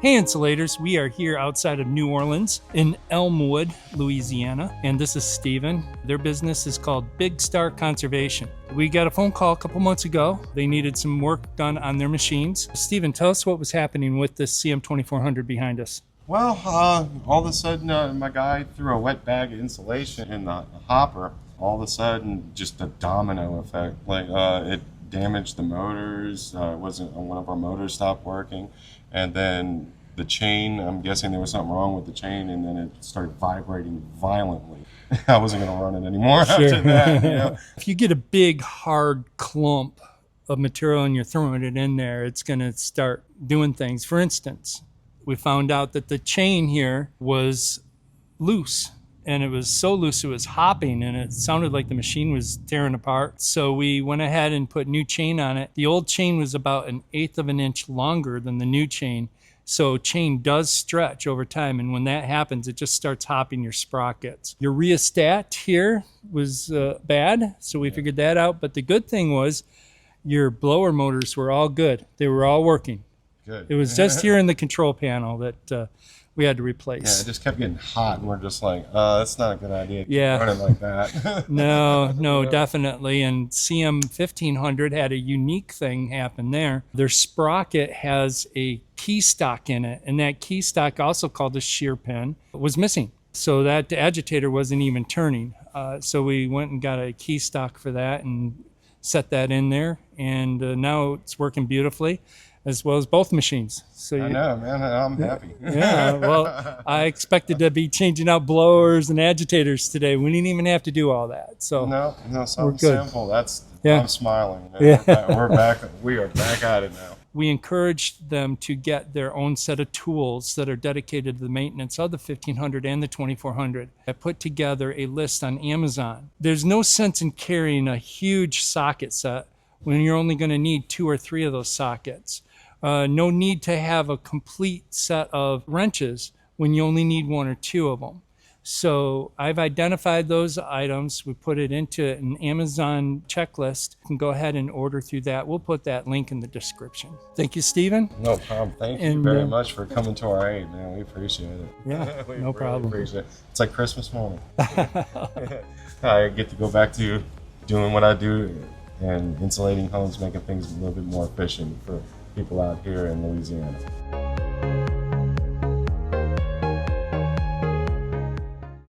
Hey Insulators, we are here outside of New Orleans in Elmwood, Louisiana, and this is Steven. Their business is called Big Star Conservation. We got a phone call a couple months ago. They needed some work done on their machines. Steven, tell us what was happening with this CM2400 behind us. Well, all of a sudden my guy threw a wet bag of insulation in the hopper. All of a sudden, just a domino effect. Like it damaged the motors. One of our motors stopped working, and then the chain. I'm guessing there was something wrong with the chain, and then it started vibrating violently. I wasn't going to run it anymore after that. You know? If you get a big hard clump of material and you're throwing it in there, it's going to start doing things. For instance, we found out that the chain here was loose. And it was so loose it was hopping, and it sounded like the machine was tearing apart. So we went ahead and put new chain on it. The old chain was about 1/8 of an inch longer than the new chain. So chain does stretch over time, and when that happens, it just starts hopping your sprockets. Your rheostat here was bad, so we figured that out. But the good thing was your blower motors were all good. They were all working. Good. It was just here in the control panel that we had to replace. Yeah, it just kept getting hot, and we're just like, that's not a good idea. Yeah. Running like that. No, definitely. And CM1500 had a unique thing happen there. Their sprocket has a key stock in it, and that key stock, also called a shear pin, was missing. So that agitator wasn't even turning. So we went and got a key stock for that and set that in there, and now it's working beautifully, as well as both machines. So I know, man. I'm happy. Yeah, well, I expected to be changing out blowers and agitators today. We didn't even have to do all that. So no, something simple. I'm smiling. Yeah. We are back at it now. We encouraged them to get their own set of tools that are dedicated to the maintenance of the 1500 and the 2400. I put together a list on Amazon. There's no sense in carrying a huge socket set when you're only going to need 2 or 3 of those sockets. No need to have a complete set of wrenches when you only need 1 or 2 of them. So I've identified those items. We put it into an Amazon checklist. You can go ahead and order through that. We'll put that link in the description. Thank you, Steven. No problem. Thank you very much for coming to our aid, man. We appreciate it. Yeah, we no problem. Appreciate it. It's like Christmas morning. I get to go back to doing what I do and insulating homes, making things a little bit more efficient for people out here in Louisiana.